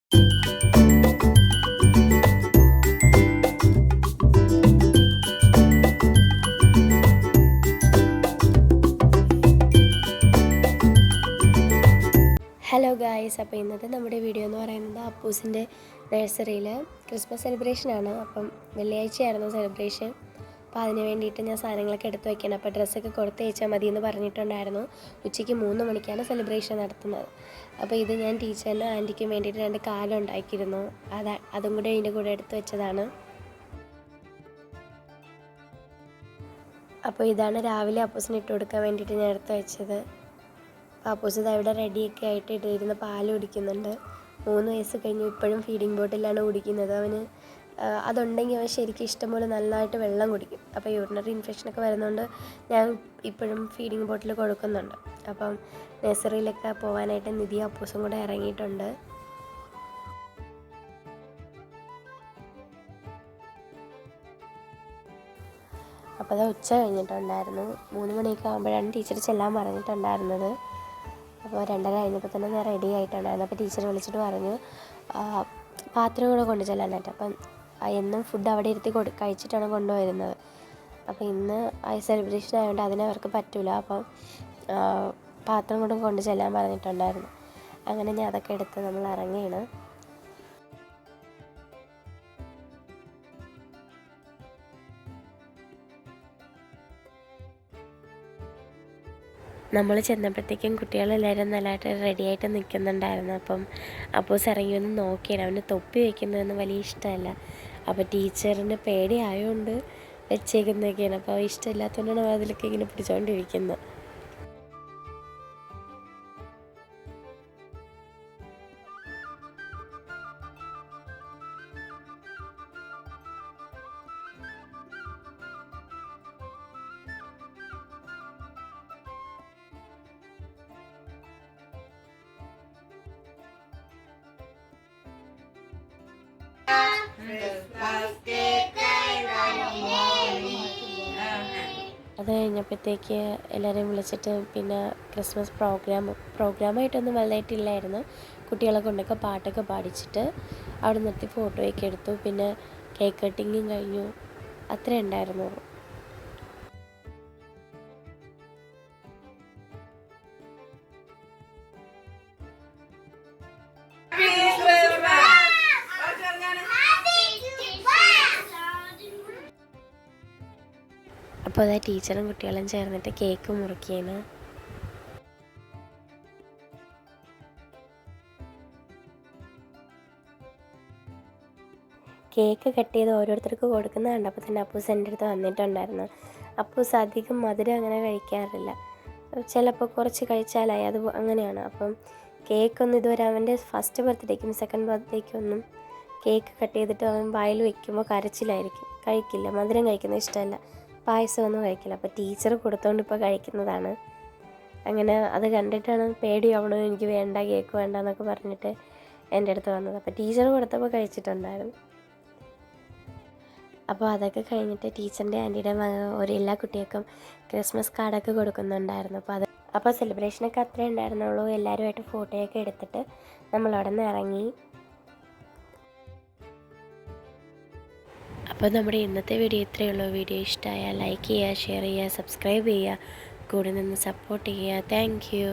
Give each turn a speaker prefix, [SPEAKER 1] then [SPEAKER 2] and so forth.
[SPEAKER 1] Hello guys, അപ്പോൾ ഇന്നത്തെ നമ്മുടെ വീഡിയോ എന്ന് പറയുന്നത് അപ്പൂസിൻ്റെ നഴ്സറിയിൽ ക്രിസ്മസ് സെലിബ്രേഷനാണ്. അപ്പം വെള്ളിയാഴ്ചയായിരുന്നു സെലിബ്രേഷൻ. അപ്പോൾ അതിന് വേണ്ടിയിട്ട് ഞാൻ സാധനങ്ങളൊക്കെ എടുത്ത് വയ്ക്കണം. അപ്പോൾ ഡ്രസ്സൊക്കെ കൊടുത്ത് അയച്ചാൽ മതി എന്ന് പറഞ്ഞിട്ടുണ്ടായിരുന്നു. ഉച്ചയ്ക്ക് 3 മണിക്കാണ് സെലിബ്രേഷൻ നടത്തുന്നത്. അപ്പോൾ ഇത് ഞാൻ ടീച്ചറിനും ആൻറ്റിക്കും വേണ്ടിയിട്ട് 2 കാലം ഉണ്ടാക്കിയിരുന്നു. അതും കൂടെ അതിൻ്റെ കൂടെ എടുത്ത് വെച്ചതാണ്. അപ്പോൾ ഇതാണ് രാവിലെ അപ്പൂസിന് ഇട്ട് കൊടുക്കാൻ വേണ്ടിയിട്ട് ഞാൻ എടുത്ത് വെച്ചത്. അപ്പൂസ് ഇവിടെ റെഡിയൊക്കെ ആയിട്ട് ഇട്ടിരുന്ന് പാൽ കുടിക്കുന്നുണ്ട്. 3 വയസ്സ് കഴിഞ്ഞു, ഇപ്പോഴും ഫീഡിങ് ബോട്ടിലാണ് കുടിക്കുന്നത്. അവന് അതുണ്ടെങ്കിൽ അവൻ ശരിക്കും ഇഷ്ടംപോലെ നല്ലതായിട്ട് വെള്ളം കുടിക്കും. അപ്പോൾ യൂറിനറി ഇൻഫെക്ഷനൊക്കെ വരുന്നതുകൊണ്ട് ഞാൻ ഇപ്പോഴും ഫീഡിങ് ബോട്ടിൽ കൊടുക്കുന്നുണ്ട്. അപ്പം നഴ്സറിയിലൊക്കെ പോകാനായിട്ട് നിധി അപ്പൂസും കൂടെ ഇറങ്ങിയിട്ടുണ്ട്. അപ്പോൾ അത് ഉച്ച കഴിഞ്ഞിട്ടുണ്ടായിരുന്നു. 3 മണിയൊക്കെ ആകുമ്പോഴാണ് ടീച്ചർ ചെല്ലാൻ പറഞ്ഞിട്ടുണ്ടായിരുന്നത്. അപ്പോൾ 2:30 കഴിഞ്ഞപ്പോൾ തന്നെ ഞാൻ റെഡി ആയിട്ടുണ്ടായിരുന്നു. അപ്പോൾ ടീച്ചർ വിളിച്ചിട്ട് പറഞ്ഞു പാത്രം കൂടെ കൊണ്ടു ചെല്ലാനായിട്ട്. അപ്പം എന്നും ഫുഡ് അവിടെ ഇരുത്തി കഴിച്ചിട്ടാണ് കൊണ്ടുവരുന്നത്. അപ്പോൾ ഇന്ന് സെലിബ്രേഷൻ ആയതുകൊണ്ട് അതിന് അവർക്ക് പറ്റില്ല. അപ്പം പാത്രം കൂടെ കൊണ്ടു ചെല്ലാൻ പറഞ്ഞിട്ടുണ്ടായിരുന്നു. അങ്ങനെ ഞാൻ അതൊക്കെ എടുത്ത് നമ്മൾ ഇറങ്ങിയാണ്. നമ്മൾ ചെന്നപ്പോഴത്തേക്കും കുട്ടികളെല്ലാവരും നല്ലതായിട്ട് റെഡിയായിട്ട് നിൽക്കുന്നുണ്ടായിരുന്നു. അപ്പം അപ്പൂസ് ഇറങ്ങി ഒന്ന് നോക്കിയാണ്. അവന് തൊപ്പി വയ്ക്കുന്നതൊന്നും വലിയ ഇഷ്ടമല്ല. അപ്പോൾ ടീച്ചറിന് പേടിയായതുകൊണ്ട് വെച്ചേക്കുന്നതൊക്കെയാണ്. അപ്പോൾ ഇഷ്ടമില്ലാത്തതുകൊണ്ടാണ് അതിലൊക്കെ ഇങ്ങനെ പിടിച്ചുകൊണ്ടിരിക്കുന്നത്. അത് കഴിഞ്ഞപ്പോഴത്തേക്ക് എല്ലാവരെയും വിളിച്ചിട്ട് പിന്നെ ക്രിസ്മസ് പ്രോഗ്രാമായിട്ടൊന്നും വലുതായിട്ടില്ലായിരുന്നു. കുട്ടികളെ കൊണ്ടൊക്കെ പാട്ടൊക്കെ പാടിച്ചിട്ട് അവിടെ നിർത്തി ഫോട്ടോയൊക്കെ എടുത്തു. പിന്നെ കേക്ക് കട്ടിങ്ങും കഴിഞ്ഞു. അത്രേ ഉണ്ടായിരുന്നു. അപ്പോൾ അതാ ടീച്ചറും കുട്ടികളും ചേർന്നിട്ട് കേക്ക് മുറിക്കുകയാണ്. കേക്ക് കട്ട് ചെയ്ത് ഓരോരുത്തർക്ക് കൊടുക്കുന്നത് കണ്ടപ്പോൾ തന്നെ അപ്പൂസ് എൻ്റെ അടുത്ത് വന്നിട്ടുണ്ടായിരുന്നു. അപ്പൂസ് അധികം മധുരം അങ്ങനെ കഴിക്കാറില്ല. ചിലപ്പോൾ കുറച്ച് കഴിച്ചാലായി, അത് അങ്ങനെയാണ്. അപ്പം കേക്കൊന്നും ഇതുവരെ അവൻ്റെ ഫസ്റ്റ് ബർത്ത്ഡേക്കും സെക്കൻഡ് ബർത്ത്ഡേക്കും ഒന്നും കേക്ക് കട്ട് ചെയ്തിട്ട് അവൻ വായിൽ വയ്ക്കുമ്പോൾ കരച്ചിലായിരിക്കും, കഴിക്കില്ല. മധുരം കഴിക്കുന്നത് ഇഷ്ടമല്ല, പായസമൊന്നും കഴിക്കില്ല. അപ്പോൾ ടീച്ചർ കൊടുത്തോണ്ട് ഇപ്പോൾ കഴിക്കുന്നതാണ്. അങ്ങനെ അത് കണ്ടിട്ടാണ് പേടിയാവണോ, എനിക്ക് വേണ്ട, കേക്ക് വേണ്ട എന്നൊക്കെ പറഞ്ഞിട്ട് എൻ്റെ അടുത്ത് വന്നത്. അപ്പോൾ ടീച്ചർ കൊടുത്തപ്പോൾ കഴിച്ചിട്ടുണ്ടായിരുന്നു. അപ്പോൾ അതൊക്കെ കഴിഞ്ഞിട്ട് ടീച്ചറിൻ്റെ ആൻറ്റിയുടെ എല്ലാ കുട്ടികൾക്കും ക്രിസ്മസ് കാർഡൊക്കെ കൊടുക്കുന്നുണ്ടായിരുന്നു. അപ്പോൾ സെലിബ്രേഷനൊക്കെ അത്രേ ഉണ്ടായിരുന്നുള്ളൂ. എല്ലാവരുമായിട്ട് ഫോട്ടോയൊക്കെ എടുത്തിട്ട് നമ്മളവിടെ നിന്ന് ഇറങ്ങി. അപ്പോൾ നമ്മുടെ ഇന്നത്തെ വീഡിയോ ഇത്രയേ ഉള്ളൂ. വീഡിയോ ഇഷ്ടമായാൽ ലൈക്ക് ചെയ്യുക, ഷെയർ ചെയ്യുക, സബ്സ്ക്രൈബ് ചെയ്യുക, കൂടെ നിന്ന് സപ്പോർട്ട് ചെയ്യുക. Thank you.